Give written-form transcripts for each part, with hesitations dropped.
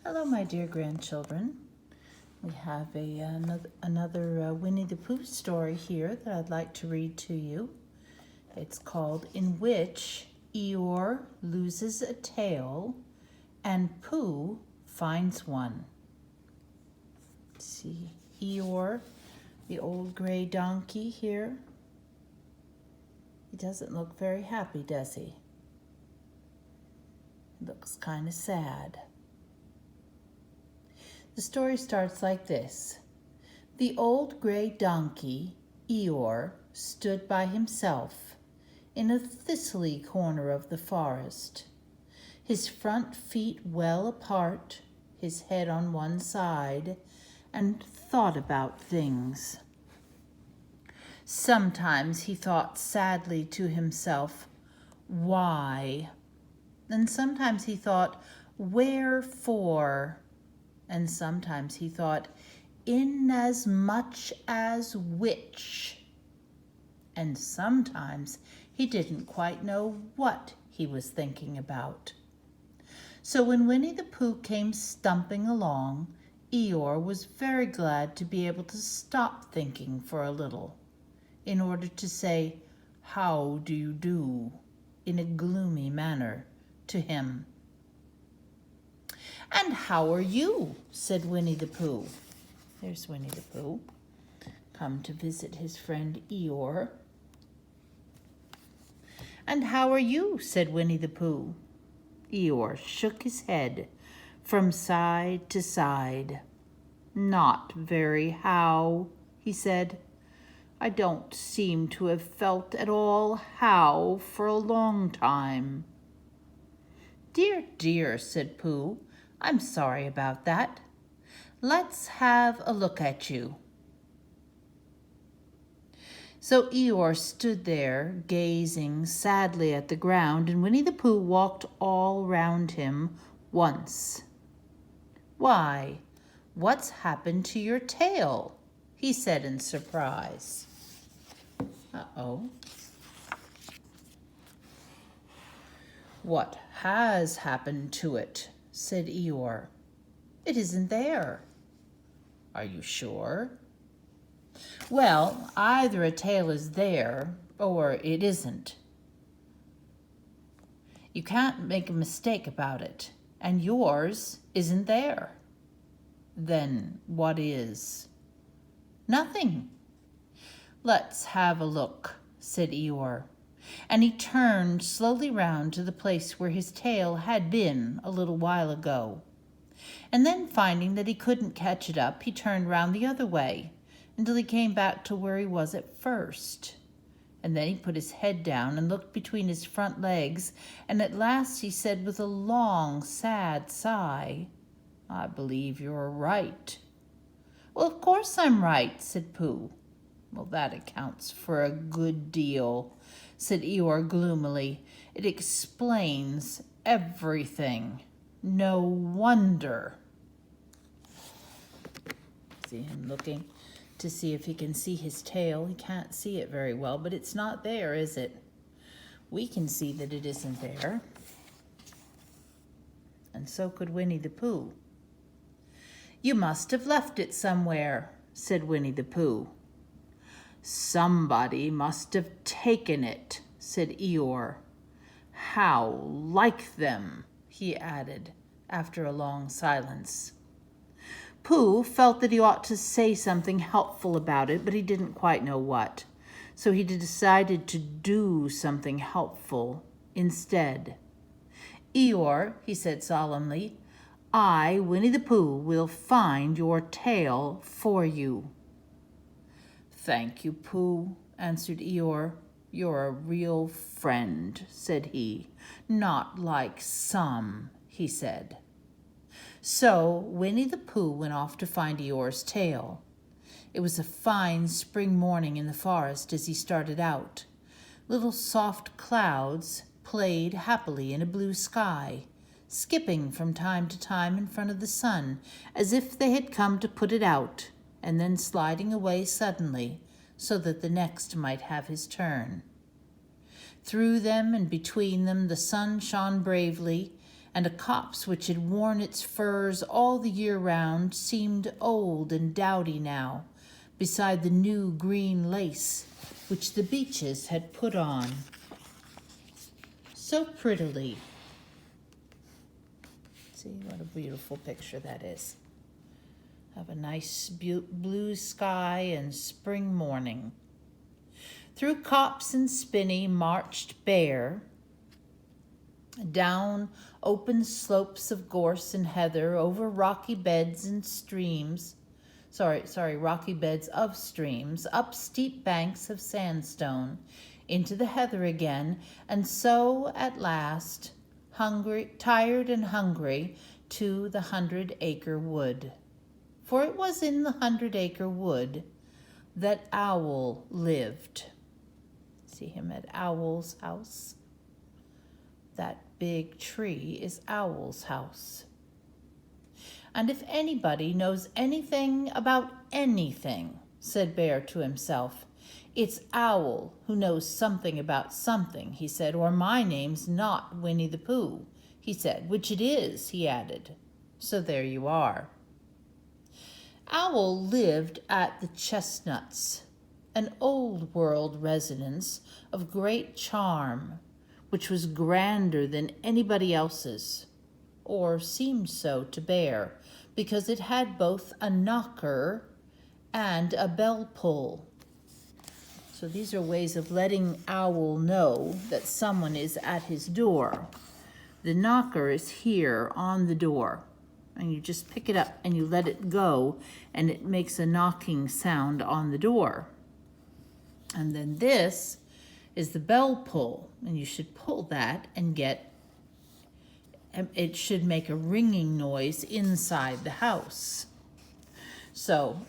Hello, my dear grandchildren. We have another Winnie the Pooh story here that I'd like to read to you. It's called In Which Eeyore Loses a Tail and Pooh Finds One. See Eeyore, the old gray donkey here. He doesn't look very happy, does he? Looks kind of sad. The story starts like this. The old gray donkey, Eeyore, stood by himself in a thistly corner of the forest, his front feet well apart, his head on one side, and thought about things. Sometimes he thought sadly to himself, why? And sometimes he thought, wherefore? And sometimes he thought, inasmuch as which. And sometimes he didn't quite know what he was thinking about. So when Winnie the Pooh came stumping along, Eeyore was very glad to be able to stop thinking for a little, in order to say, how do you do, in a gloomy manner to him. And how are you? Said Winnie the Pooh. There's Winnie the Pooh, come to visit his friend Eeyore. And how are you? Said Winnie the Pooh. Eeyore shook his head from side to side. Not very how, he said. I don't seem to have felt at all how for a long time. Dear, dear, said Pooh. I'm sorry about that. Let's have a look at you. So Eeyore stood there, gazing sadly at the ground, and Winnie the Pooh walked all round him once. Why, what's happened to your tail? He said in surprise. Uh-oh. What has happened to it? Said Eeyore. It isn't there. Are you sure? Well, either a tail is there or it isn't. You can't make a mistake about it, and yours isn't there. Then what is? Nothing. Let's have a look, said Eeyore. And he turned slowly round to the place where his tail had been a little while ago. And then, finding that he couldn't catch it up, he turned round the other way until he came back to where he was at first. And then he put his head down and looked between his front legs, and at last he said with a long, sad sigh, I believe you're right. Well, of course I'm right, said Pooh. Well, that accounts for a good deal, said Eeyore gloomily. It explains everything. No wonder. See him looking to see if he can see his tail. He can't see it very well, but it's not there, is it? We can see that it isn't there. And so could Winnie the Pooh. You must have left it somewhere, said Winnie the Pooh. Somebody must have taken it, said Eeyore. How like them, he added, after a long silence. Pooh felt that he ought to say something helpful about it, but he didn't quite know what. So he decided to do something helpful instead. Eeyore, he said solemnly, I, Winnie the Pooh, will find your tail for you. Thank you, Pooh, answered Eeyore. You're a real friend, said he. Not like some, he said. So Winnie the Pooh went off to find Eeyore's tail. It was a fine spring morning in the forest as he started out. Little soft clouds played happily in a blue sky, skipping from time to time in front of the sun, as if they had come to put it out, and then sliding away suddenly, so that the next might have his turn. Through them and between them the sun shone bravely, and a copse which had worn its furs all the year round seemed old and dowdy now, beside the new green lace which the beeches had put on so prettily. See what a beautiful picture that is. Have a nice blue sky and spring morning. Through copse and spinney marched Bear, down open slopes of gorse and heather, over rocky beds and streams, rocky beds of streams, up steep banks of sandstone, into the heather again, and so at last, tired and hungry, to the 100-acre wood. For it was in the 100-acre wood that Owl lived. See him at Owl's house? That big tree is Owl's house. And if anybody knows anything about anything, said Bear to himself, it's Owl who knows something about something, he said, or my name's not Winnie the Pooh, he said, which it is, he added. So there you are. Owl lived at the Chestnuts, an old world residence of great charm, which was grander than anybody else's, or seemed so to Bear, because it had both a knocker and a bell pull. So these are ways of letting Owl know that someone is at his door. The knocker is here on the door, and you just pick it up and you let it go, and it makes a knocking sound on the door. And then this is the bell pull, and you should pull that and it should make a ringing noise inside the house. So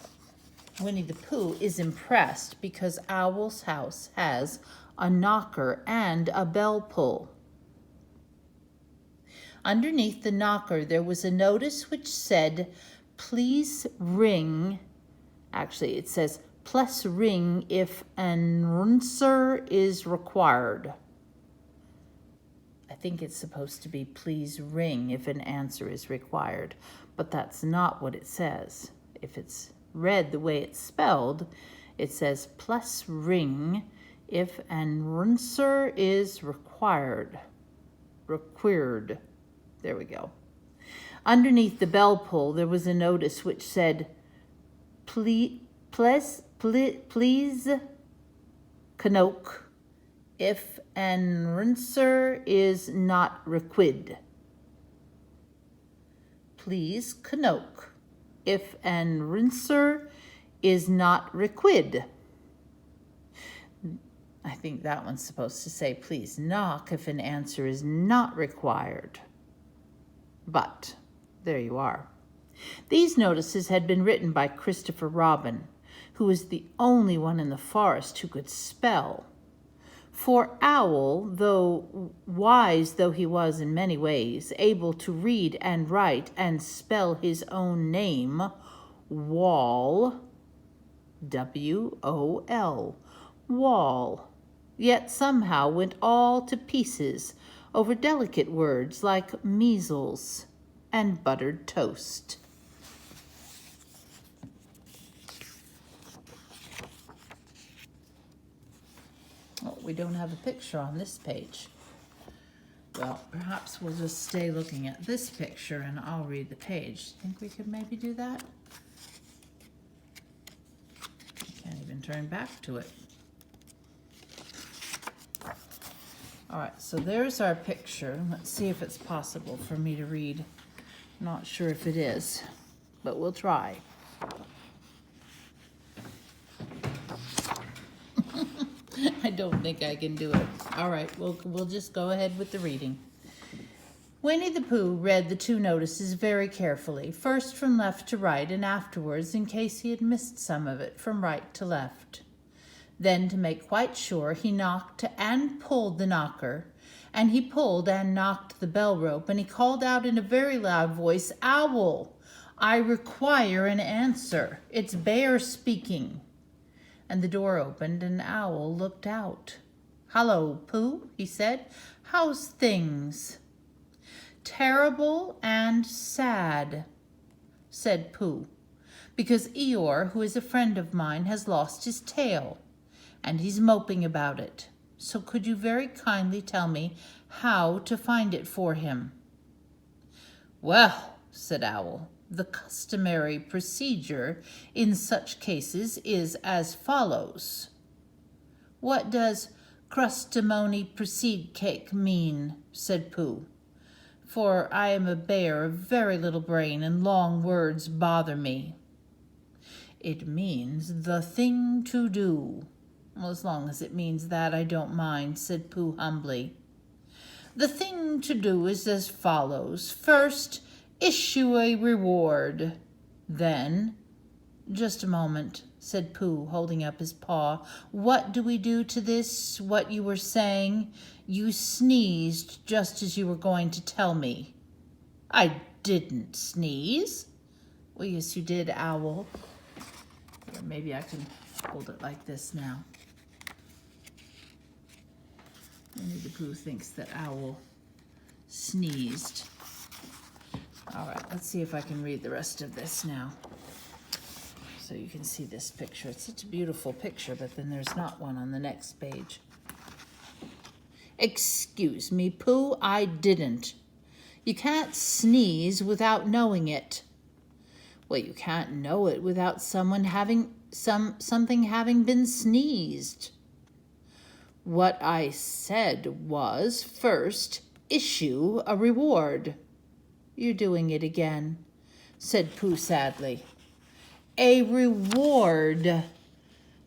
Winnie the Pooh is impressed because Owl's house has a knocker and a bell pull. Underneath the knocker there was a notice which said, please ring. Actually, it says, plus ring if an answer is required. I think it's supposed to be please ring if an answer is required, but that's not what it says. If it's read the way it's spelled, it says plus ring if an answer is required. Required. There we go. Underneath the bell pull, there was a notice which said, please knock if an answer is not required. Please knock if an answer is not required. I think that one's supposed to say, please knock if an answer is not required. But there you are. These notices had been written by Christopher Robin, who was the only one in the forest who could spell. For Owl, though wise though he was in many ways, able to read and write and spell his own name, Wall, W-O-L, Wall, yet somehow went all to pieces over delicate words like measles and buttered toast. Oh, we don't have a picture on this page. Well, perhaps we'll just stay looking at this picture and I'll read the page. Think we could maybe do that? I can't even turn back to it. All right, so there's our picture. Let's see if it's possible for me to read. Not sure if it is, but we'll try. I don't think I can do it. All right, we'll just go ahead with the reading. Winnie the Pooh read the two notices very carefully, first from left to right and afterwards, in case he had missed some of it, from right to left. Then, to make quite sure, he knocked and pulled the knocker, and he pulled and knocked the bell rope, and he called out in a very loud voice, Owl, I require an answer. It's Bear speaking. And the door opened, and Owl looked out. Hello, Pooh, he said. How's things? Terrible and sad, said Pooh, because Eeyore, who is a friend of mine, has lost his tail, and he's moping about it. So could you very kindly tell me how to find it for him? Well, said Owl, the customary procedure in such cases is as follows. What does crustimony proceed cake mean? Said Pooh. For I am a bear of very little brain, and long words bother me. It means the thing to do. Well, as long as it means that, I don't mind, said Pooh humbly. The thing to do is as follows. First, issue a reward. Then, just a moment, said Pooh, holding up his paw. What do we do to this? What you were saying? You sneezed just as you were going to tell me. I didn't sneeze. Well, yes, you did, Owl. Or maybe I can hold it like this now. Winnie the Pooh thinks that Owl sneezed. All right, let's see if I can read the rest of this now. So you can see this picture. It's such a beautiful picture, but then there's not one on the next page. Excuse me, Pooh, I didn't. You can't sneeze without knowing it. Well, you can't know it without something having been sneezed. What I said was, first, issue a reward. You're doing it again, said Pooh sadly. A reward,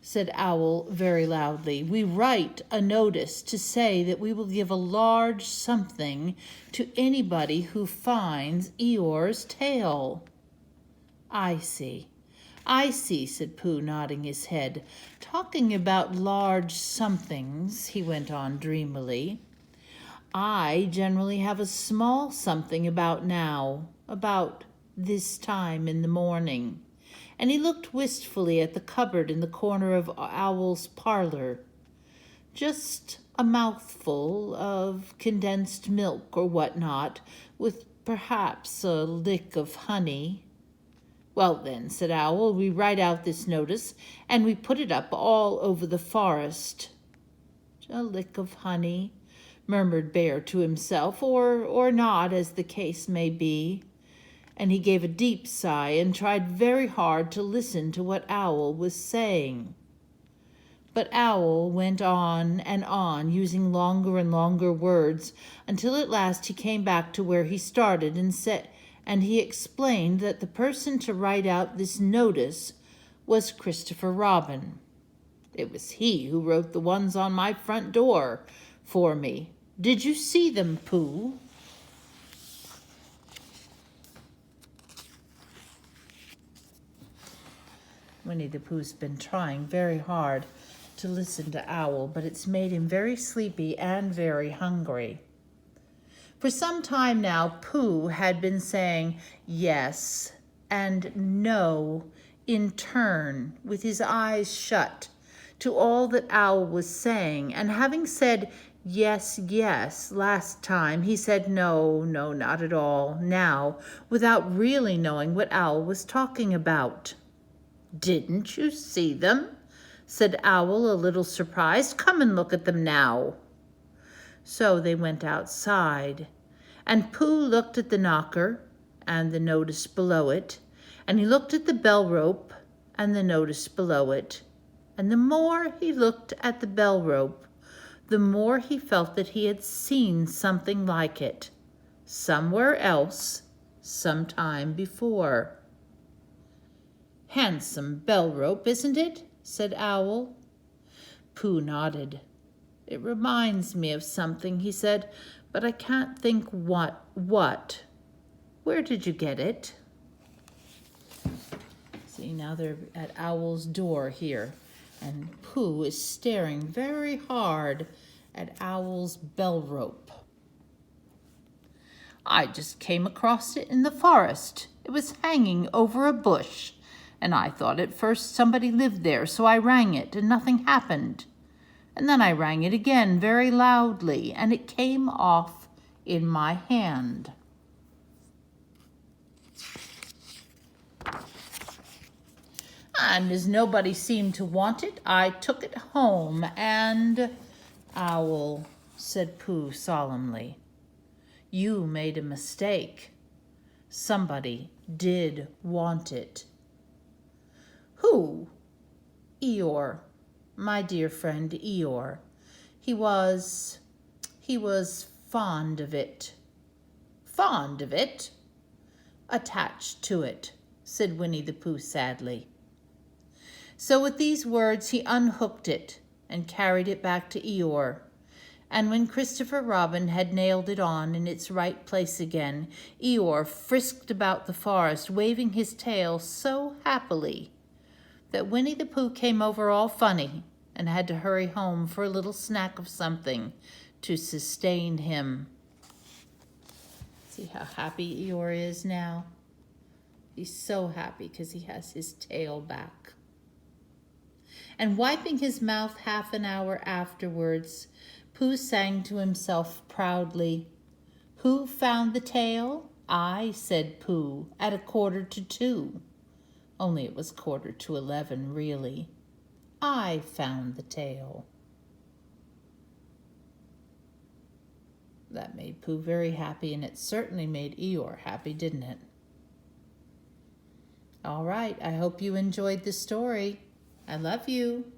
said Owl very loudly. We write a notice to say that we will give a large something to anybody who finds Eeyore's tail. I see, said Pooh, nodding his head. Talking about large somethings, he went on dreamily, I generally have a small something about now, about this time in the morning. And he looked wistfully at the cupboard in the corner of Owl's parlor. Just a mouthful of condensed milk or what-not, with perhaps a lick of honey. Well then, said Owl, we write out this notice, and we put it up all over the forest. A lick of honey, murmured Bear to himself, or not, as the case may be. And he gave a deep sigh and tried very hard to listen to what Owl was saying. But Owl went on and on, using longer and longer words, until at last he came back to where he started and he explained that the person to write out this notice was Christopher Robin. It was he who wrote the ones on my front door for me. Did you see them, Pooh? Winnie the Pooh's been trying very hard to listen to Owl, but it's made him very sleepy and very hungry. For some time now, Pooh had been saying yes and no in turn, with his eyes shut, to all that Owl was saying, and having said yes, yes last time, he said no, not at all now, without really knowing what Owl was talking about. Didn't you see them? Said Owl, a little surprised. Come and look at them now. So they went outside, and Pooh looked at the knocker and the notice below it, and he looked at the bell rope and the notice below it. And the more he looked at the bell rope, the more he felt that he had seen something like it, somewhere else, some time before. Handsome bell rope, isn't it? Said Owl. Pooh nodded. It reminds me of something, he said, but I can't think what. Where did you get it? See, now they're at Owl's door here, and Pooh is staring very hard at Owl's bell rope. I just came across it in the forest. It was hanging over a bush, and I thought at first somebody lived there, so I rang it, and nothing happened. And then I rang it again very loudly, and it came off in my hand. And as nobody seemed to want it, I took it home and... Owl, said Pooh solemnly, you made a mistake. Somebody did want it. Who? Eeyore, my dear friend Eeyore. He was fond of it. Fond of it? Attached to it, said Winnie the Pooh sadly. So with these words he unhooked it and carried it back to Eeyore. And when Christopher Robin had nailed it on in its right place again, Eeyore frisked about the forest, waving his tail so happily that Winnie the Pooh came over all funny and had to hurry home for a little snack of something to sustain him. See how happy Eeyore is now? He's so happy because he has his tail back. And wiping his mouth half an hour afterwards, Pooh sang to himself proudly. Who found the tail? I, said Pooh, at 1:45. Only it was 11:45, really. I found the tail. That made Pooh very happy, and it certainly made Eeyore happy, didn't it? All right, I hope you enjoyed the story. I love you.